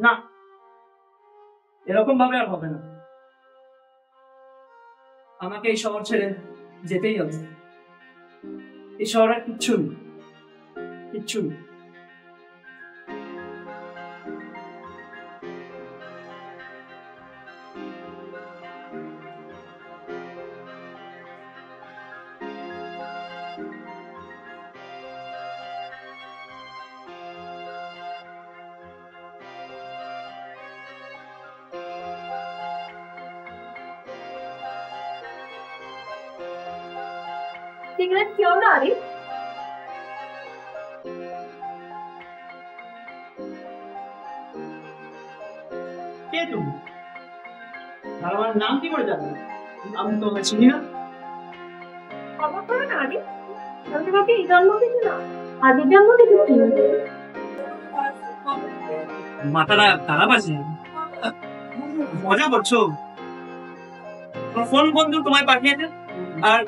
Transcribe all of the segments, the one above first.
না, এরকম ভাবে আর হবে না। আমাকে এই শহর ছেড়ে যেতেই হবে। এই শহরে কিচ্ছু নেই, কিচ্ছু নেই। সিগারেট খেও না আরিফ। কে তুমি? আর আমার নাম কি করে জানবে? আমি তোমাকে চিনি না। অবাক করো না আরিফ, আমি তোমাকে এই জন্ম দিচ্ছি না, আগের জন্ম দিচ্ছি। মাথাটা খারাপ আছে, মজা করছো? ফোন বন্ধু তোমায় পাঠিয়েছে আর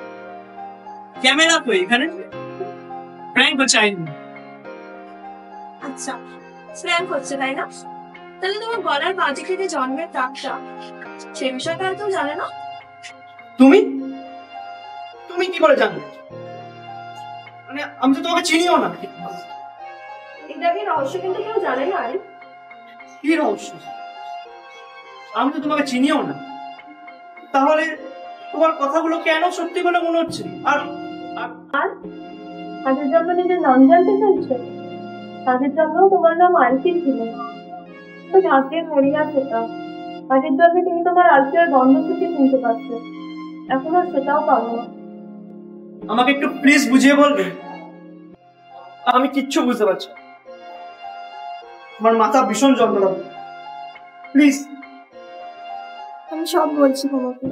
ক্যামেরা তো এখানে, প্র্যাঙ্ক হচ্ছে। আচ্ছা, প্র্যাঙ্ক হচ্ছে তাই না? তাহলে তোমার গলার বাজে থেকে জন্মের দাগটা, সে বিষয়টা তো জানে না। তুমি তুমি কি করে জানলে? মানে আমি তো তোমাকে চিনিও না। এটা কি রহস্য, কিন্তু কেউ জানে না আরিফ। কি রহস্য? আমি তো তোমাকে চিনিও না, তাহলে তোমার কথাগুলো কেন সত্যি বলে মনে হচ্ছে? আর আর আগের জন্ম নিজের নাম জানতে চাইছে? আগের জন্মেও তোমার নাম আলফি ছিল, তো ঝাঁকিয়ে মরিয়া সেটা। আগের জন্মে তুমি তোমার আলফিয়ার গন্ধ থেকে শুনতে পাচ্ছ, এখন আর সেটাও পাবো না। আমাকে একটু প্লিজ বুঝিয়ে বলবে? আমি কিচ্ছু বুঝতে পারছি না, আমার মাথা ভীষণ যন্ত্রণা। প্লিজ। আমি সব বলছি তোমাকে।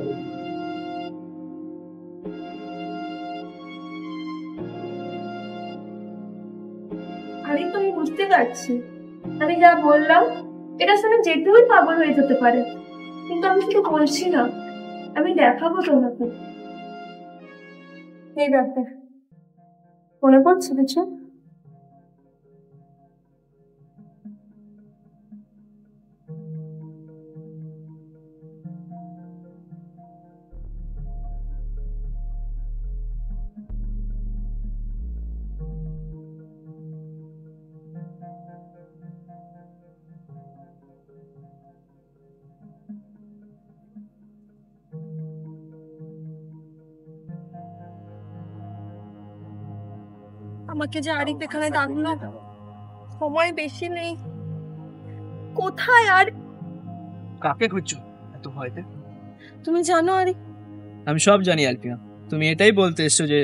আরে তুমি বুঝতে পারছি, আমি যা বললাম এটা শুনে যে কেউই পাগল হয়ে যেতে পারে, কিন্তু আমি শুধু বলছি না, আমি দেখাবো তোমাকে। এই ব্যাপার মনে পড়ছে কিছু? আমাকে যে আরিফ এখানে ডাকলো, সময় বেশি নেই। কোথায় আর? কাকে খুঁজছো এত ভয়তে? তুমি জানো আরিফ? আমি সব জানি আলপিয়া। তুমি এটাই বলতে এসছো যে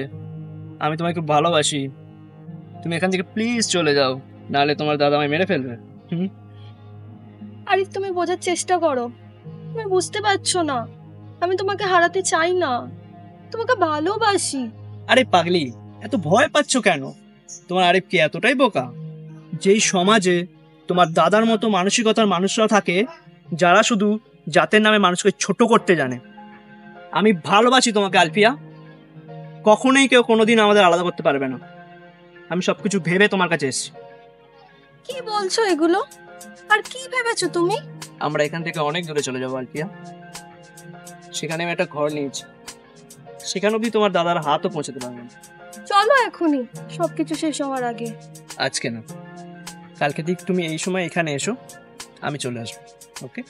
আমি তোমায় খুব ভালোবাসি। তুমি এখান থেকে প্লিজ চলে যাও, নাহলে তোমার দাদা আমায় মেরে ফেলবে। আরিফ তুমি বোঝার চেষ্টা করো, তুমি বুঝতে পারছো না, আমি তোমাকে হারাতে চাই না, তোমাকে ভালোবাসি। আরে পাগলি, এত ভয় পাচ্ছ কেন? তোমার আরিফ কি এতটাই বোকা? যেই সমাজে তোমার দাদার মতো মানসিকতার মানুষরা থাকে, যারা শুধু জাতের নামে মানুষকে ছোট করতে জানে। আমি ভালোবাসি তোমাকে আলফিয়া, কখনোই কেউ কোনোদিন আমাদের আলাদা করতে পারবে না। আমি সবকিছু ভেবে তোমার কাছে এসেছি। কি বলছো এগুলো? আর কি ভেবেছো তুমি? আমরা এখান থেকে অনেক দূরে চলে যাবো আলফিয়া। সেখানে আমি একটা ঘর নিয়েছি, সেখানে অব্দি তোমার দাদার হাতও পৌঁছাতে পারবে না। চলো এখনই, সবকিছু শেষ হওয়ার আগে। আজকে না, কালকে ঠিক তুমি এই সময় এখানে এসো, আমি চলে আসবো। ওকে?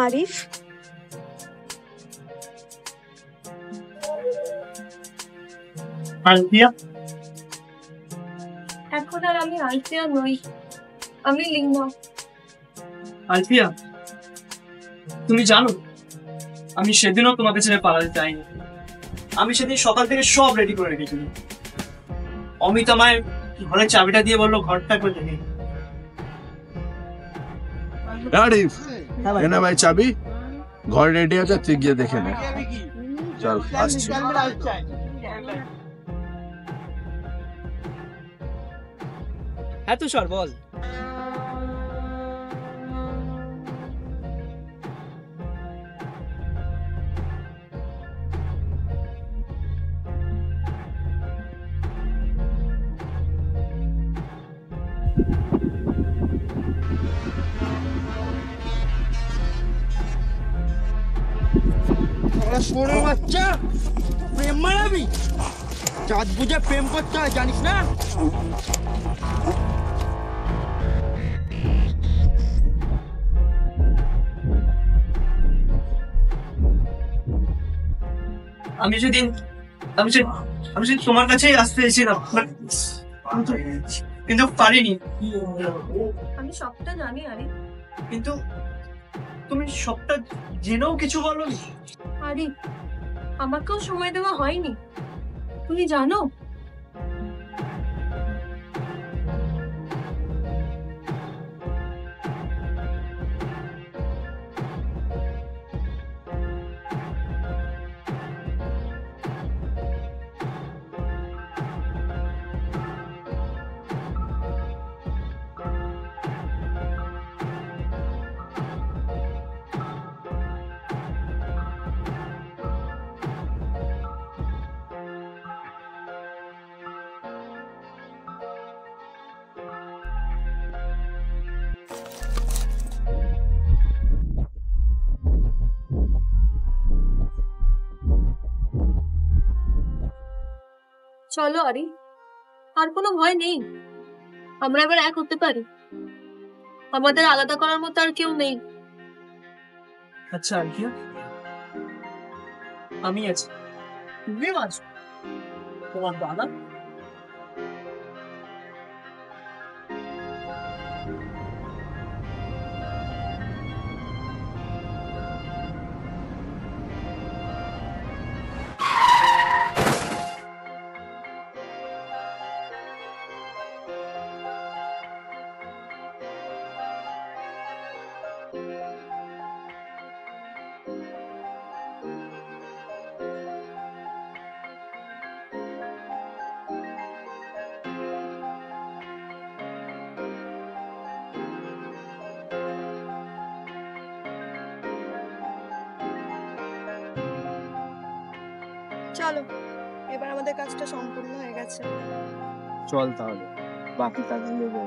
আরিফ, আলফিয়া, এখন আর আমি আলফিয়া নই, আমি লিঙ্গা। আলফিয়া, তুমি জানো আমি সেদিনও তোমাকে ছেড়ে পালাতে চাইনি। আমি সেদিন সকাল থেকে সব রেডি করে রেখেছিলাম। অমিত আমায় ঘরের চাবিটা দিয়ে বললো ঘরটা করে দেখে। আরিফ, এনে ভাই চাবি, ঘর রেডি আছে, তুই গিয়ে দেখে নে। চল আসছি। হ্যাঁ তুষার বল। সোরের বাচ্চা, প্রেম মারাবি? চাঁদ বুঝে প্রেম করতে হয়, জানিস না? আমি সেদিন আমি সে আমি সেদিন তোমার কাছেই আসতে চেয়েছিলাম, কিন্তু পারিনি। আমি সবটা জানি আরে। কিন্তু তুমি সবটা জেনেও কিছু বলোনি। আরে আমাকেও সময় দেওয়া হয়নি, তুমি জানো। চলো আরি, আর কোনো ভয় নেই, আমরা এবার এক হতে পারি। আমাদের আলাদা করার মতো আর কেউ নেই। আচ্ছা আরিয়া, আমি আছি, তুমিও আছো, তোমার দাদা। চলো, এবার আমাদের কাজটা সম্পূর্ণ হয়ে গেছে। চল তাহলে বাকি কাজগুলো